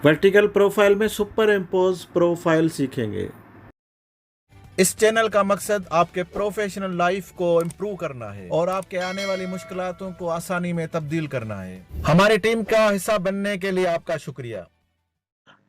Vertical profile में super impose profile सीखेंगे। इस चैनल का मकसद आपके प्रोफेशनल लाइफ को इम्प्रूव करना है और आपके आने वाली मुश्किलातों को आसानी में तब्दील करना है। हमारी टीम का हिस्सा बनने के लिए आपका शुक्रिया।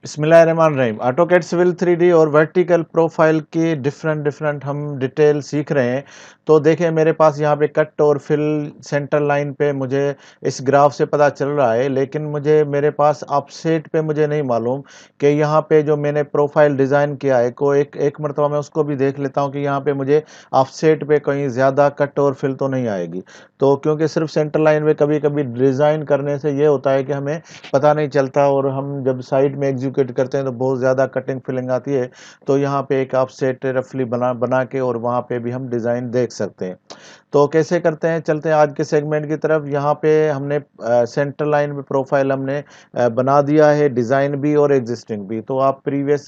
बिस्मिल्लाहिर्रहमानिर्रहीम। ऑटोकैड सिविल 3D और वर्टिकल प्रोफाइल की डिफरेंट हम डिटेल सीख रहे हैं। तो देखिए मेरे पास यहाँ पे कट और फिल सेंटर लाइन पे मुझे इस ग्राफ से पता चल रहा है, लेकिन मुझे मेरे पास ऑफसेट पे मुझे नहीं मालूम कि यहाँ पे जो मैंने प्रोफाइल डिज़ाइन किया है को एक मरतबा मैं उसको भी देख लेता हूँ कि यहाँ पे मुझे ऑफसेट पे कहीं ज़्यादा कट और फिल तो नहीं आएगी। तो क्योंकि सिर्फ सेंटर लाइन में कभी कभी डिज़ाइन करने से ये होता है कि हमें पता नहीं चलता और हम जब साइड में एग्जीक्यूट करते हैं तो बहुत ज़्यादा कटिंग फिलिंग आती है। तो यहाँ पे एक ऑफसेट रफली बना के और वहाँ पे भी हम डिज़ाइन देख सकते हैं। तो कैसे करते हैं, चलते हैं आज के सेगमेंट की तरफ। यहाँ पे हमने सेंटर लाइन में प्रोफाइल हमने बना दिया है, डिज़ाइन भी और एग्जिस्टिंग भी। तो आप प्रीवियस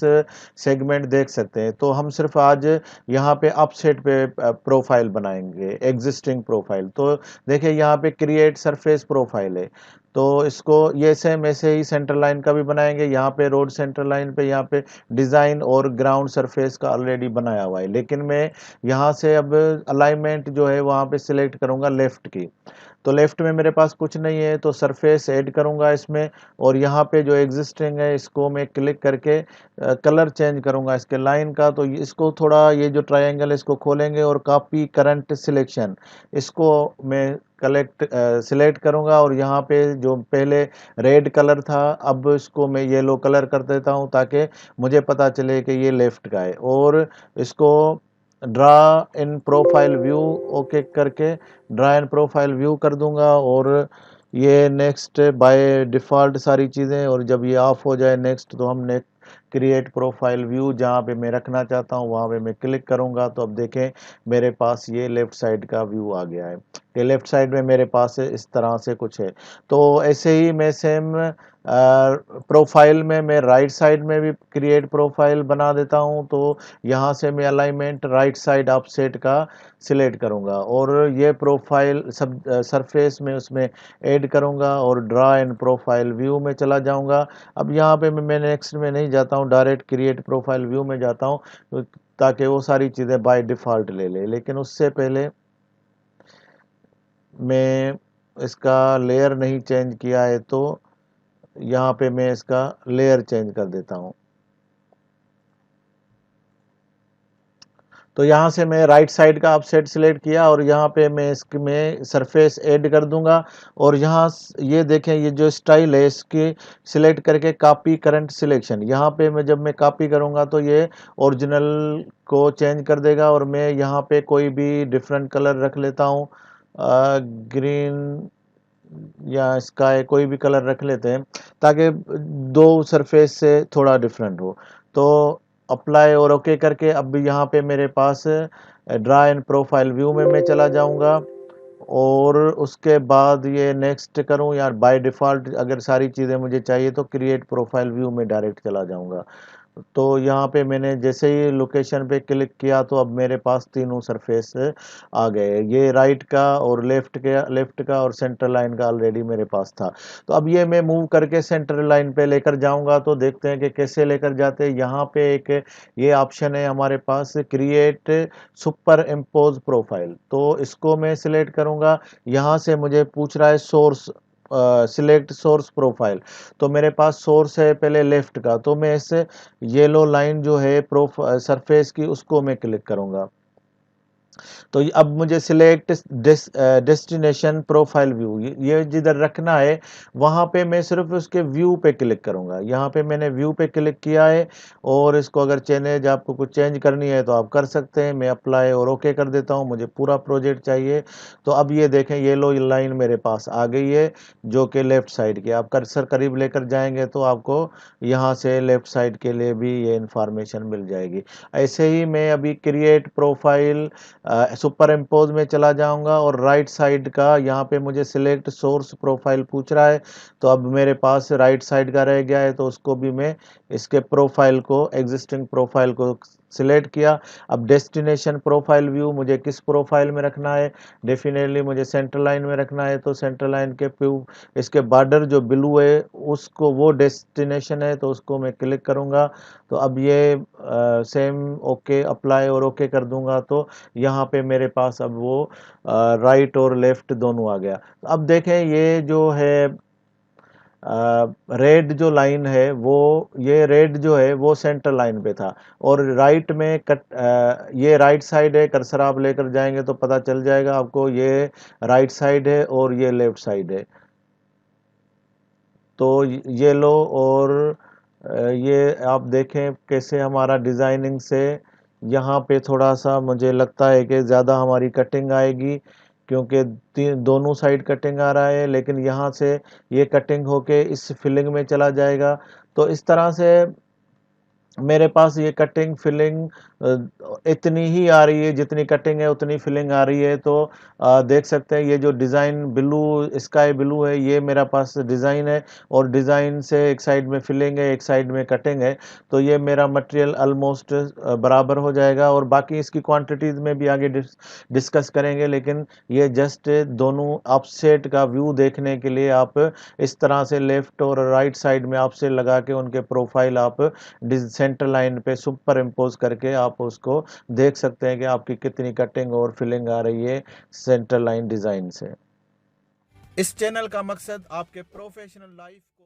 सेगमेंट देख सकते हैं। तो हम सिर्फ आज यहाँ पे ऑफसेट पे प्रोफाइल बनाएंगे, एग्जिस्टिंग प्रोफाइल। तो देखिए यहाँ पे क्रिएट सरफेस प्रोफाइल है, तो इसको ये सेम ऐसे ही सेंटर लाइन का भी बनाएंगे। यहाँ पे रोड सेंटर लाइन पे यहाँ पे डिज़ाइन और ग्राउंड सरफेस का ऑलरेडी बनाया हुआ है, लेकिन मैं यहाँ से अब अलाइनमेंट जो है वहाँ पे सिलेक्ट करूँगा लेफ़्ट की। तो लेफ़्ट में मेरे पास कुछ नहीं है, तो सरफेस ऐड करूँगा इसमें और यहाँ पे जो एग्जिस्टिंग है इसको मैं क्लिक करके कलर चेंज करूँगा इसके लाइन का। तो इसको थोड़ा ये जो ट्रायंगल है इसको खोलेंगे और कॉपी करंट सिलेक्शन इसको मैं सिलेक्ट करूँगा और यहाँ पे जो पहले रेड कलर था अब इसको मैं येलो कलर कर देता हूँ ताकि मुझे पता चले कि ये लेफ़्ट का है। और इसको ड्रा इन प्रोफाइल व्यू ओके करके ड्रा इन प्रोफाइल व्यू कर दूंगा और ये नेक्स्ट बाय डिफ़ॉल्ट सारी चीज़ें। और जब ये ऑफ हो जाए नेक्स्ट, तो हमने क्रिएट प्रोफाइल व्यू जहाँ पे मैं रखना चाहता हूँ वहाँ पे मैं क्लिक करूँगा। तो अब देखें मेरे पास ये लेफ़्ट साइड का व्यू आ गया है कि लेफ़्ट साइड में मेरे पास इस तरह से कुछ है। तो ऐसे ही मैं सेम प्रोफाइल में मैं राइट साइड में भी क्रिएट प्रोफाइल बना देता हूँ। तो यहाँ से मैं अलाइनमेंट राइट साइड ऑफसेट का सिलेक्ट करूँगा और ये प्रोफाइल सब सरफेस में उसमें ऐड करूँगा और ड्रा इन प्रोफाइल व्यू में चला जाऊँगा। अब यहाँ पे मैं नेक्स्ट में नहीं जाता हूँ, डायरेक्ट क्रिएट प्रोफाइल व्यू में जाता हूँ ताकि वो सारी चीज़ें बाय डिफ़ॉल्ट ले ले। लेकिन उससे पहले मैं इसका लेयर नहीं चेंज किया है, तो यहाँ पे मैं इसका लेयर चेंज कर देता हूँ। तो यहाँ से मैं राइट साइड का ऑफसेट सिलेक्ट किया और यहाँ पे मैं इसमें सरफेस ऐड कर दूंगा और यहाँ ये देखें ये जो स्टाइल है इसकी सिलेक्ट करके कॉपी करंट सिलेक्शन, यहाँ पे मैं जब मैं कॉपी करूँगा तो ये ओरिजिनल को चेंज कर देगा। और मैं यहाँ पे कोई भी डिफरेंट कलर रख लेता हूँ, ग्रीन या स्काई कोई भी कलर रख लेते हैं ताकि दो सरफेस से थोड़ा डिफरेंट हो। तो अप्लाई और ओके करके अब यहाँ पे मेरे पास ड्रा इन प्रोफाइल व्यू में मैं चला जाऊँगा और उसके बाद ये नेक्स्ट करूँ या बाय डिफ़ॉल्ट अगर सारी चीज़ें मुझे चाहिए तो क्रिएट प्रोफाइल व्यू में डायरेक्ट चला जाऊँगा। तो यहाँ पे मैंने जैसे ही लोकेशन पे क्लिक किया तो अब मेरे पास तीनों सरफेस आ गए, ये राइट का और लेफ्ट का और सेंटर लाइन का ऑलरेडी मेरे पास था। तो अब ये मैं मूव करके सेंटर लाइन पे लेकर जाऊंगा। तो देखते हैं कि कैसे लेकर जाते हैं। यहाँ पे एक ये ऑप्शन है हमारे पास क्रिएट सुपर इम्पोज प्रोफाइल, तो इसको मैं सिलेक्ट करूँगा। यहाँ से मुझे पूछ रहा है सोर्स, सिलेक्ट सोर्स प्रोफाइल। तो मेरे पास सोर्स है पहले लेफ्ट का, तो मैं इस येलो लाइन जो है सरफेस की उसको मैं क्लिक करूंगा। तो अब मुझे सिलेक्ट डेस्टिनेशन प्रोफाइल व्यू, ये जिधर रखना है वहाँ पे मैं सिर्फ उसके व्यू पे क्लिक करूँगा। यहाँ पे मैंने व्यू पे क्लिक किया है और इसको अगर चेंज आपको कुछ चेंज करनी है तो आप कर सकते हैं। मैं अप्लाई और ओके कर देता हूँ, मुझे पूरा प्रोजेक्ट चाहिए। तो अब ये देखें येलो लाइन मेरे पास आ गई है जो कि लेफ़्ट साइड की। आप कर्सर करीब लेकर जाएंगे तो आपको यहाँ से लेफ़्ट साइड के लिए भी ये इंफॉर्मेशन मिल जाएगी। ऐसे ही मैं अभी क्रिएट प्रोफाइल सुपर इम्पोज में चला जाऊंगा और राइट साइड का यहाँ पे मुझे सिलेक्ट सोर्स प्रोफाइल पूछ रहा है। तो अब मेरे पास राइट साइड का रह गया है, तो उसको भी मैं इसके प्रोफाइल को एग्जिस्टिंग प्रोफाइल को सिलेक्ट किया। अब डेस्टिनेशन प्रोफाइल व्यू मुझे किस प्रोफाइल में रखना है, डेफिनेटली मुझे सेंटर लाइन में रखना है, तो सेंटर लाइन के इसके बॉर्डर जो ब्लू है उसको, वो डेस्टिनेशन है तो उसको मैं क्लिक करूँगा। तो अब ये सेम ओके अप्लाई और ओके कर दूंगा तो यहाँ पे मेरे पास अब वो राइट और लेफ्ट दोनों आ गया। अब देखें ये जो है रेड जो लाइन है वो, ये रेड जो है वो सेंटर लाइन पे था और राइट में ये राइट साइड है। कर्सर आप लेकर जाएंगे तो पता चल जाएगा आपको, ये राइट साइड है और ये लेफ्ट साइड है। तो ये लो और ये आप देखें कैसे हमारा डिज़ाइनिंग से यहाँ पे थोड़ा सा मुझे लगता है कि ज़्यादा हमारी कटिंग आएगी, क्योंकि दोनों साइड कटिंग आ रहा है, लेकिन यहाँ से ये कटिंग होके इस फिलिंग में चला जाएगा। तो इस तरह से मेरे पास ये कटिंग फिलिंग इतनी ही आ रही है, जितनी कटिंग है उतनी फिलिंग आ रही है। तो देख सकते हैं ये जो डिज़ाइन ब्लू, स्काई ब्लू है, ये मेरा पास डिज़ाइन है और डिज़ाइन से एक साइड में फिलिंग है, एक साइड में कटिंग है। तो ये मेरा मटेरियल ऑलमोस्ट बराबर हो जाएगा और बाकी इसकी क्वांटिटीज़ में भी आगे डिस्कस करेंगे, लेकिन ये जस्ट दोनों ऑफसेट का व्यू देखने के लिए आप इस तरह से लेफ़्ट और राइट साइड में ऑफसेट लगा के उनके प्रोफाइल आप सेंटर लाइन पे सुपर इम्पोज करके आप उसको देख सकते हैं कि आपकी कितनी कटिंग और फिलिंग आ रही है सेंटर लाइन डिजाइन से। इस चैनल का मकसद आपके प्रोफेशनल लाइफ को